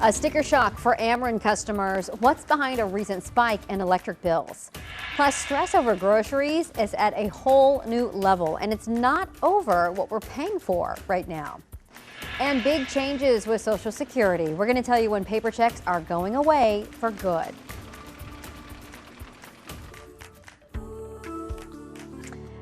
A sticker shock for Ameren customers. What's behind a recent spike in electric bills? Plus, stress over groceries is at a whole new level, and it's not over what we're paying for right now. And big changes with Social Security. We're going to tell you when paper checks are going away for good.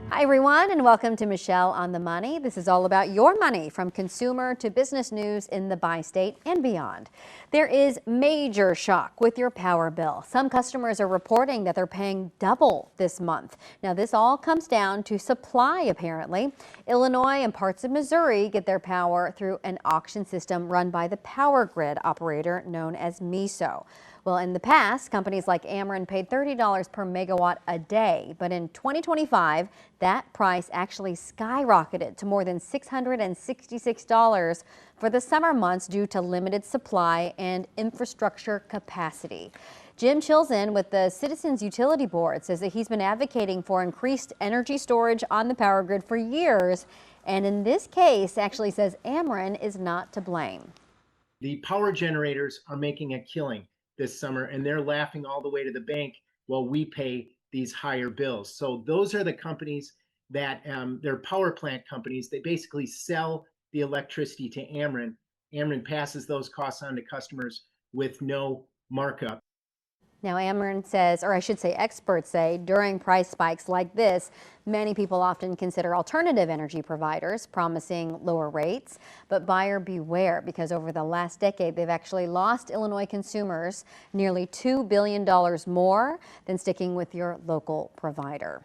Hi, everyone, and welcome to Michelle on the Money. This is all about your money, from consumer to business news in the bi-state and beyond. There is major shock with your power bill. Some customers are reporting that they're paying double this month. Now, this all comes down to supply, apparently. Illinois and parts of Missouri get their power through an auction system run by the power grid operator known as MISO. Well, in the past, companies like Ameren paid $30 per megawatt a day, but in 2025, that price actually skyrocketed to more than $666 for the summer months due to limited supply and infrastructure capacity. Jim Chilson with the Citizens Utility Board says that he's been advocating for increased energy storage on the power grid for years, and in this case actually says Ameren is not to blame. The power generators are making a killing this summer, and they're laughing all the way to the bank while we pay these higher bills. So those are the companies that they're power plant companies. They basically sell the electricity to Ameren. Ameren passes those costs on to customers with no markup. Now, Ameren says, or I should say experts say, during price spikes like this, many people often consider alternative energy providers, promising lower rates. But buyer beware, because over the last decade, they've actually lost Illinois consumers nearly $2 billion more than sticking with your local provider.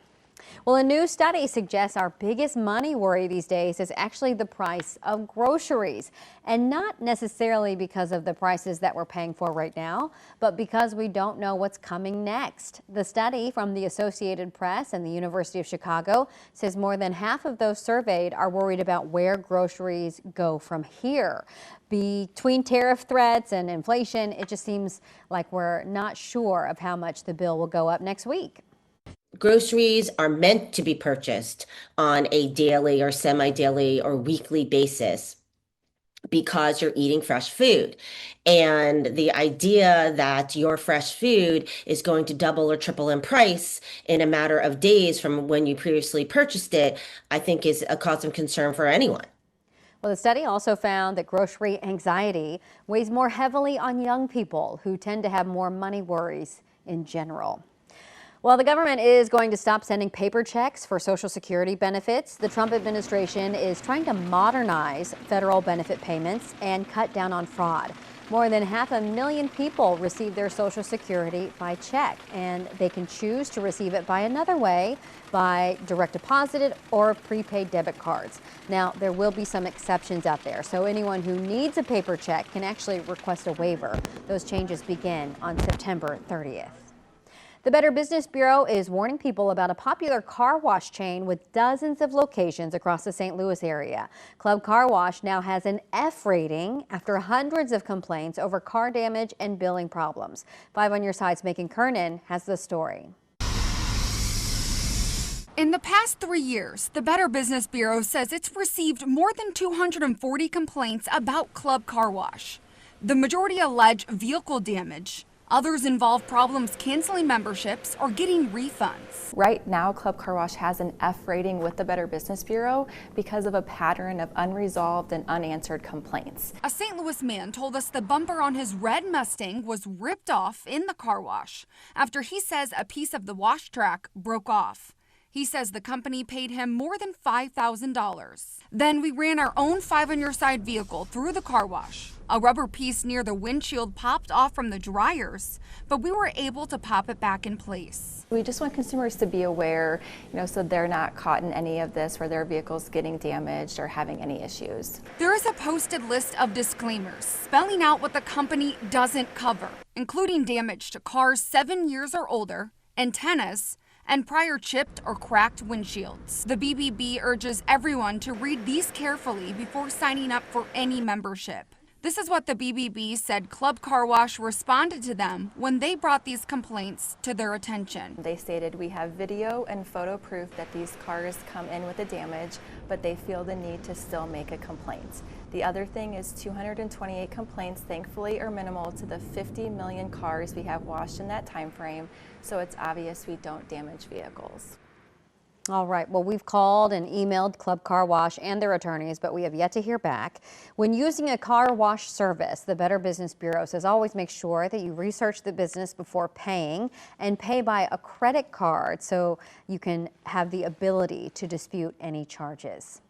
Well, a new study suggests our biggest money worry these days is actually the price of groceries, and not necessarily because of the prices that we're paying for right now, but because we don't know what's coming next. The study from the Associated Press and the University of Chicago says more than half of those surveyed are worried about where groceries go from here. Between tariff threats and inflation, it just seems like we're not sure of how much the bill will go up next week. Groceries are meant to be purchased on a daily or semi-daily or weekly basis because you're eating fresh food. And the idea that your fresh food is going to double or triple in price in a matter of days from when you previously purchased it, I think is a cause of concern for anyone. Well, the study also found that grocery anxiety weighs more heavily on young people who tend to have more money worries in general. Well, the government is going to stop sending paper checks for Social Security benefits. The Trump administration is trying to modernize federal benefit payments and cut down on fraud. More than 500,000 people receive their Social Security by check, and they can choose to receive it by another way, by direct deposited or prepaid debit cards. Now, there will be some exceptions out there, so anyone who needs a paper check can actually request a waiver. Those changes begin on September 30th. The Better Business Bureau is warning people about a popular car wash chain with dozens of locations across the St. Louis area. Club Car Wash now has an F rating after hundreds of complaints over car damage and billing problems. 5 on Your Side's Megan Kernan has the story. In the past 3 years, the Better Business Bureau says it's received more than 240 complaints about Club Car Wash. The majority allege vehicle damage. Others involve problems canceling memberships or getting refunds. Right now, Club Car Wash has an F rating with the Better Business Bureau because of a pattern of unresolved and unanswered complaints. A St. Louis man told us the bumper on his red Mustang was ripped off in the car wash after he says a piece of the wash track broke off. He says the company paid him more than $5,000. Then we ran our own 5 on Your Side vehicle through the car wash. A rubber piece near the windshield popped off from the dryers, but we were able to pop it back in place. We just want consumers to be aware, so they're not caught in any of this where their vehicle's getting damaged or having any issues. There is a posted list of disclaimers spelling out what the company doesn't cover, including damage to cars 7 years or older, antennas, and prior chipped or cracked windshields. The BBB urges everyone to read these carefully before signing up for any membership. This is what the BBB said Club Car Wash responded to them when they brought these complaints to their attention. They stated, "We have video and photo proof that these cars come in with the damage, but they feel the need to still make a complaint. The other thing is 228 complaints, thankfully, are minimal to the 50 million cars we have washed in that time frame, so it's obvious we don't damage vehicles. All right. Well, we've called and emailed Club Car Wash and their attorneys, but we have yet to hear back. When using a car wash service, the Better Business Bureau says always make sure that you research the business before paying and pay by a credit card so you can have the ability to dispute any charges.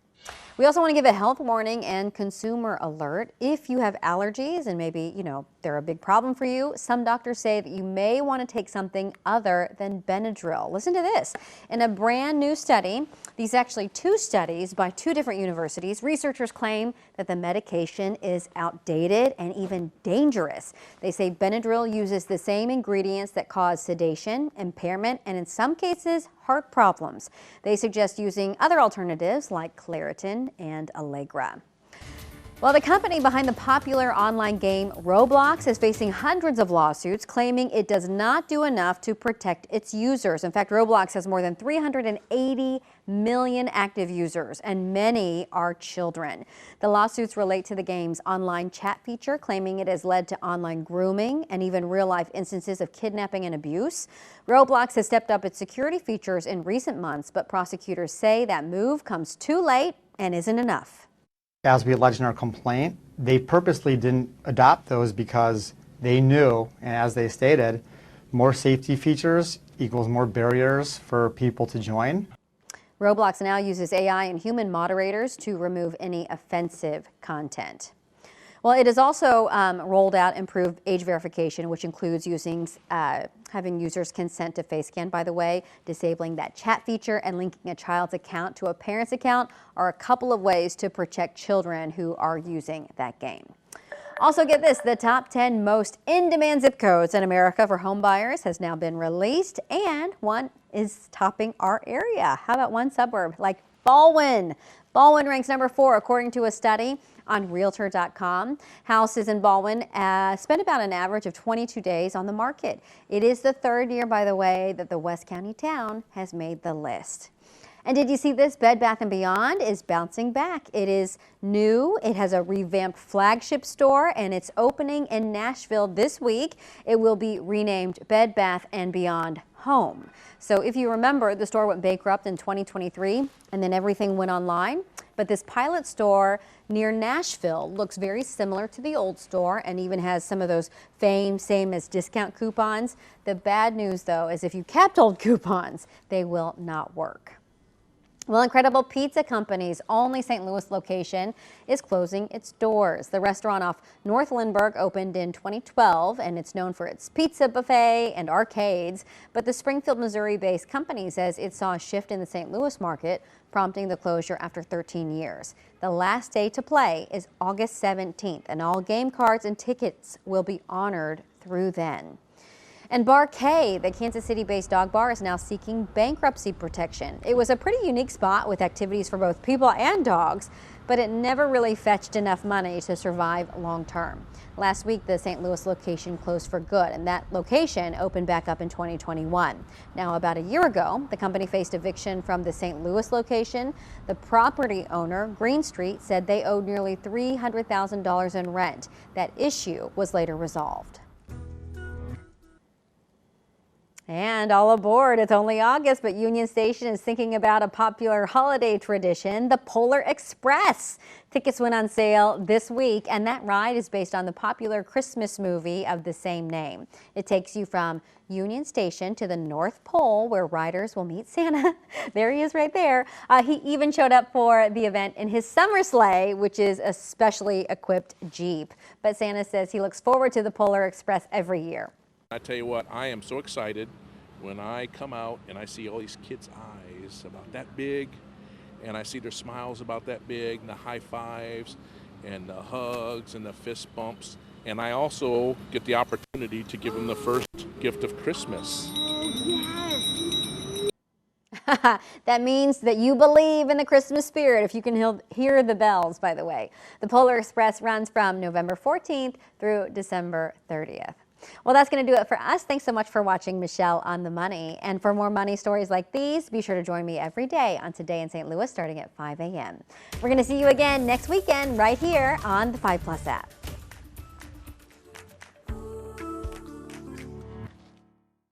We also want to give a health warning and consumer alert. If you have allergies and maybe, they're a big problem for you, some doctors say that you may want to take something other than Benadryl. Listen to this. In a brand new study, these actually 2 studies by 2 different universities, researchers claim that the medication is outdated and even dangerous. They say Benadryl uses the same ingredients that cause sedation, impairment, and in some cases, heart problems. They suggest using other alternatives like Claritin and Allegra. Well, the company behind the popular online game Roblox is facing hundreds of lawsuits claiming it does not do enough to protect its users. In fact, Roblox has more than 380 million active users, and many are children. The lawsuits relate to the game's online chat feature, claiming it has led to online grooming and even real-life instances of kidnapping and abuse. Roblox has stepped up its security features in recent months, but prosecutors say that move comes too late and isn't enough. As we allege in our complaint, they purposely didn't adopt those because they knew, and as they stated, more safety features equals more barriers for people to join. Roblox now uses AI and human moderators to remove any offensive content. Well, it has also rolled out improved age verification, which includes having users consent to face scan, by the way. Disabling that chat feature and linking a child's account to a parent's account are a couple of ways to protect children who are using that game. Also, get this, the top 10 most in-demand zip codes in America for home buyers has now been released, and one is topping our area. How about one suburb like Baldwin? Baldwin ranks number 4 according to a study on Realtor.com. Houses in Baldwin spent about an average of 22 days on the market. It is the 3rd year, by the way, that the West County town has made the list. And did you see this? Bed Bath & Beyond is bouncing back. It is new. It has a revamped flagship store, and it's opening in Nashville this week. It will be renamed Bed Bath & Beyond Home. So if you remember, the store went bankrupt in 2023, and then everything went online. But this pilot store near Nashville looks very similar to the old store and even has some of those same as discount coupons. The bad news, though, is if you kept old coupons, they will not work. Well, Incredible Pizza Company's only St. Louis location is closing its doors. The restaurant off North Lindbergh opened in 2012, and it's known for its pizza buffet and arcades. But the Springfield, Missouri-based company says it saw a shift in the St. Louis market, prompting the closure after 13 years. The last day to play is August 17th, and all game cards and tickets will be honored through then. And Bar K, the Kansas City-based dog bar, is now seeking bankruptcy protection. It was a pretty unique spot with activities for both people and dogs, but it never really fetched enough money to survive long term. Last week, the St. Louis location closed for good, and that location opened back up in 2021. Now, about a year ago, the company faced eviction from the St. Louis location. The property owner, Green Street, said they owed nearly $300,000 in rent. That issue was later resolved. And all aboard, it's only August, but Union Station is thinking about a popular holiday tradition, the Polar Express. Tickets went on sale this week, and that ride is based on the popular Christmas movie of the same name. It takes you from Union Station to the North Pole, where riders will meet Santa. There he is right there. He even showed up for the event in his summer sleigh, which is a specially equipped Jeep. But Santa says he looks forward to the Polar Express every year. I tell you what, I am so excited when I come out and I see all these kids' eyes about that big, and I see their smiles about that big, and the high fives, and the hugs, and the fist bumps. And I also get the opportunity to give them the first gift of Christmas. That means that you believe in the Christmas spirit, if you can hear the bells, by the way. The Polar Express runs from November 14th through December 30th. Well, that's going to do it for us. Thanks so much for watching Michelle on the Money. And for more money stories like these, be sure to join me every day on Today in St. Louis starting at 5 a.m. We're going to see you again next weekend right here on the 5+ app.